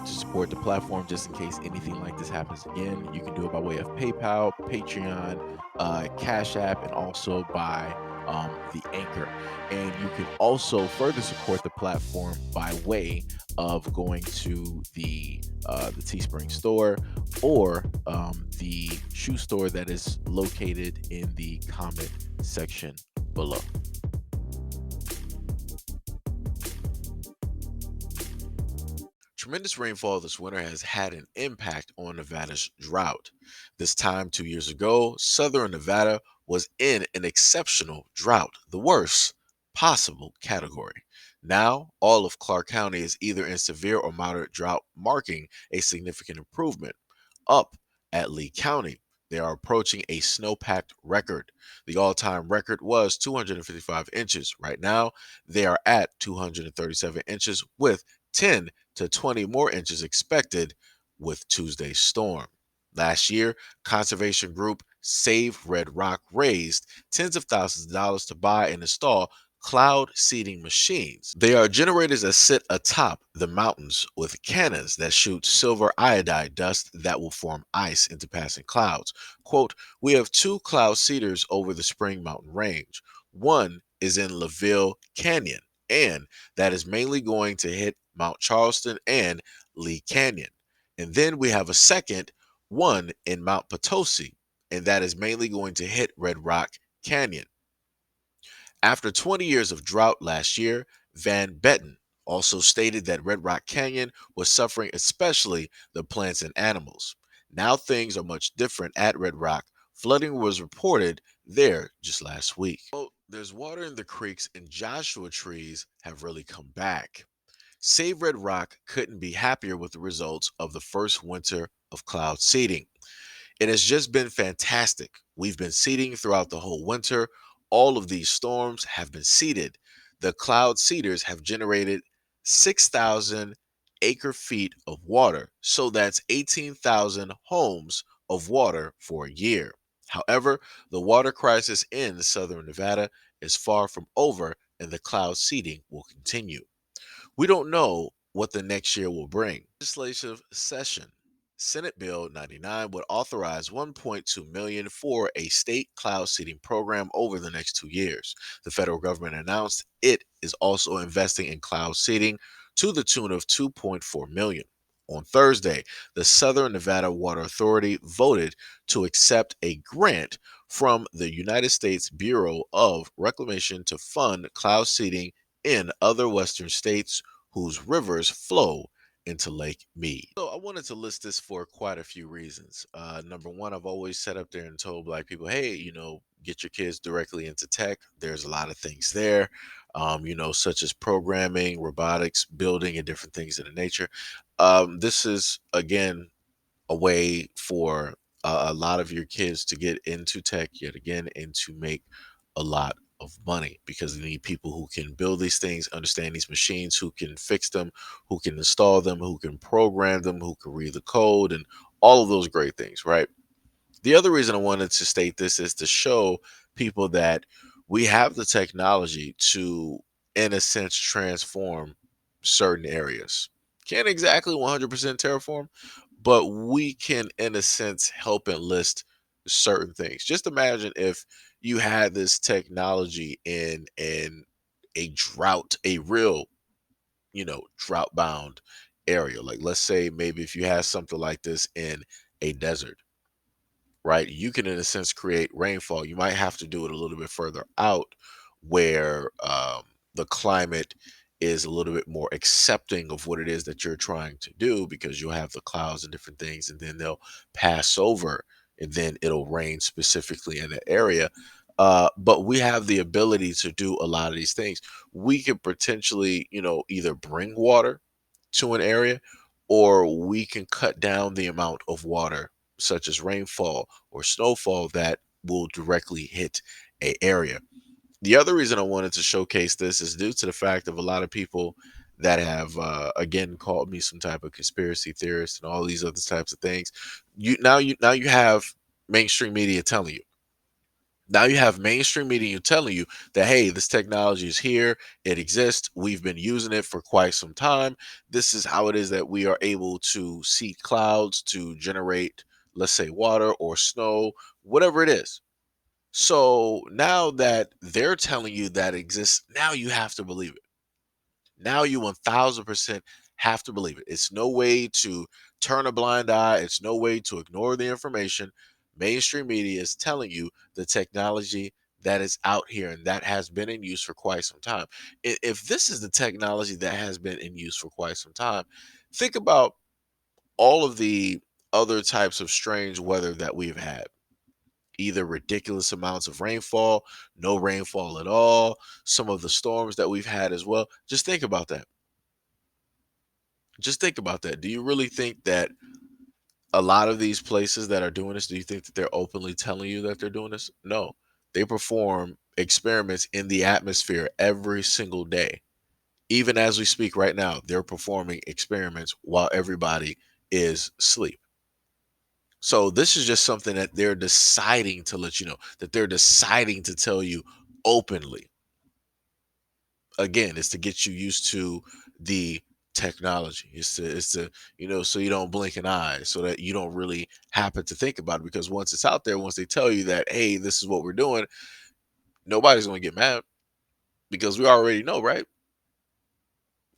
want to support the platform just in case anything like this happens again, you can do it by way of PayPal, Patreon, Cash App, and also by the Anchor. And you can also further support the platform by way of going to the Teespring store or the shoe store that is located in the comment section below. Tremendous rainfall this winter has had an impact on Nevada's drought. This time 2 years ago, southern Nevada was in an exceptional drought, the worst possible category. Now, all of Clark County is either in severe or moderate drought, marking a significant improvement. Up at Lee County, they are approaching a snowpacked record. The all time record was 255 inches. Right now, they are at 237 inches with 10 to 20 more inches expected with Tuesday's storm. Last year, conservation group Save Red Rock raised tens of thousands of dollars to buy and install cloud seeding machines. They are generators that sit atop the mountains with cannons that shoot silver iodide dust that will form ice into passing clouds. Quote, we have two cloud seeders over the Spring Mountain Range. One is in LaVille Canyon, and that is mainly going to hit Mount Charleston and Lee Canyon. And then we have a second one in Mount Potosi, and that is mainly going to hit Red Rock Canyon. After 20 years of drought last year, Van Betten also stated that Red Rock Canyon was suffering, especially the plants and animals. Now things are much different at Red Rock. Flooding was reported there just last week. Well, there's water in the creeks and Joshua trees have really come back. Save Red Rock couldn't be happier with the results of the first winter of cloud seeding. It has just been fantastic. We've been seeding throughout the whole winter. All of these storms have been seeded. The cloud seeders have generated 6,000 acre feet of water. So that's 18,000 homes of water for a year. However, the water crisis in southern Nevada is far from over and the cloud seeding will continue. We don't know what the next year will bring. Legislative session. Senate Bill 99 would authorize 1.2 million for a state cloud seeding program over the next 2 years. The federal government announced it is also investing in cloud seeding to the tune of 2.4 million. On Thursday, the Southern Nevada Water Authority voted to accept a grant from the United States Bureau of Reclamation to fund cloud seeding in other western states whose rivers flow into Lake Mead. So I wanted to list this for quite a few reasons. Number one, I've always sat up there and told black people, hey, get your kids directly into tech. There's a lot of things there, such as programming, robotics, building, and different things of the nature. This is, again, a way for a lot of your kids to get into tech yet again and to make a lot of money because they need people who can build these things, understand these machines, who can fix them, who can install them, who can program them, who can read the code, and all of those great things, right? The other reason I wanted to state this is to show people that we have the technology to, in a sense, transform certain areas. Can't exactly 100% terraform, but we can, in a sense, help enlist certain things. Just imagine if you had this technology in a drought, a real, drought bound area. Like, let's say maybe if you had something like this in a desert, right? You can, in a sense, create rainfall. You might have to do it a little bit further out where the climate is a little bit more accepting of what it is that you're trying to do because you'll have the clouds and different things, and then they'll pass over and then it'll rain specifically in the area. But we have the ability to do a lot of these things. We could potentially, either bring water to an area or we can cut down the amount of water such as rainfall or snowfall that will directly hit a area. The other reason I wanted to showcase this is due to the fact of a lot of people that have again called me some type of conspiracy theorist and all these other types of things. You now you have mainstream media telling you Now you have mainstream media telling you that, hey, this technology is here, it exists, we've been using it for quite some time. This is how it is that we are able to see clouds to generate, let's say, water or snow, whatever it is. So now that they're telling you that exists, now you have to believe it. Now you 1000% have to believe it. It's no way to turn a blind eye. It's no way to ignore the information. Mainstream media is telling you the technology that is out here and that has been in use for quite some time. If this is the technology that has been in use for quite some time, think about all of the other types of strange weather that we've had. Either ridiculous amounts of rainfall, no rainfall at all, some of the storms that we've had as well. Just think about that. Just think about that. Do you really think that a lot of these places that are doing this, do you think that they're openly telling you that they're doing this? No. They perform experiments in the atmosphere every single day. Even as we speak right now, they're performing experiments while everybody is asleep. So this is just something that they're deciding to let you know, that they're deciding to tell you openly. Again, it's to get you used to the technology. It's to so you don't blink an eye, so that you don't really happen to think about it. Because once it's out there, once they tell you that, hey, this is what we're doing, nobody's going to get mad because we already know, right?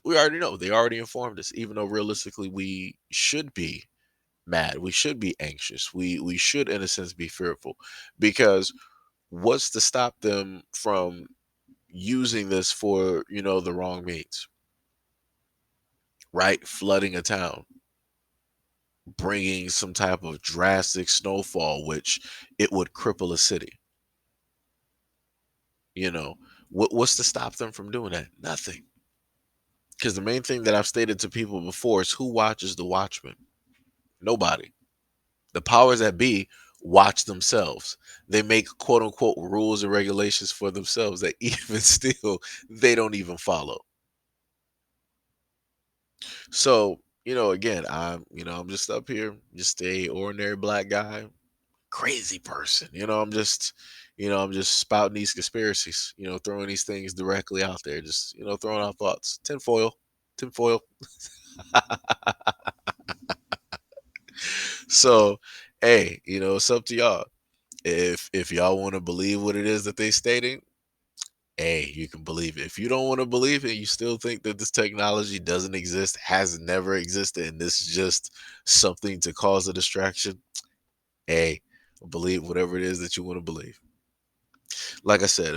We already know. They already informed us. Even though realistically, we should be mad, we should be anxious, we should, in a sense, be fearful, because what's to stop them from using this for the wrong means, right? Flooding a town, bringing some type of drastic snowfall, which it would cripple a city. You know, what's to stop them from doing that? Nothing. Because the main thing that I've stated to people before is, who watches the Watchmen? Nobody. The powers that be watch themselves. They make quote unquote rules and regulations for themselves that even still they don't even follow. So, again, I'm just up here, just a ordinary black guy, crazy person. I'm just spouting these conspiracies, throwing these things directly out there, just, throwing out thoughts. Tinfoil. Tinfoil. So, hey, it's up to y'all. If y'all want to believe what it is that they stating, hey, you can believe it. If you don't want to believe it, you still think that this technology doesn't exist, has never existed, and this is just something to cause a distraction, hey, believe whatever it is that you want to believe. Like I said,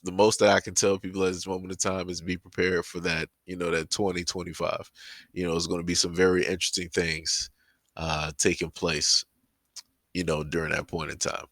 the most that I can tell people at this moment in time is be prepared for that, that 2025. It's going to be some very interesting things taking place, during that point in time.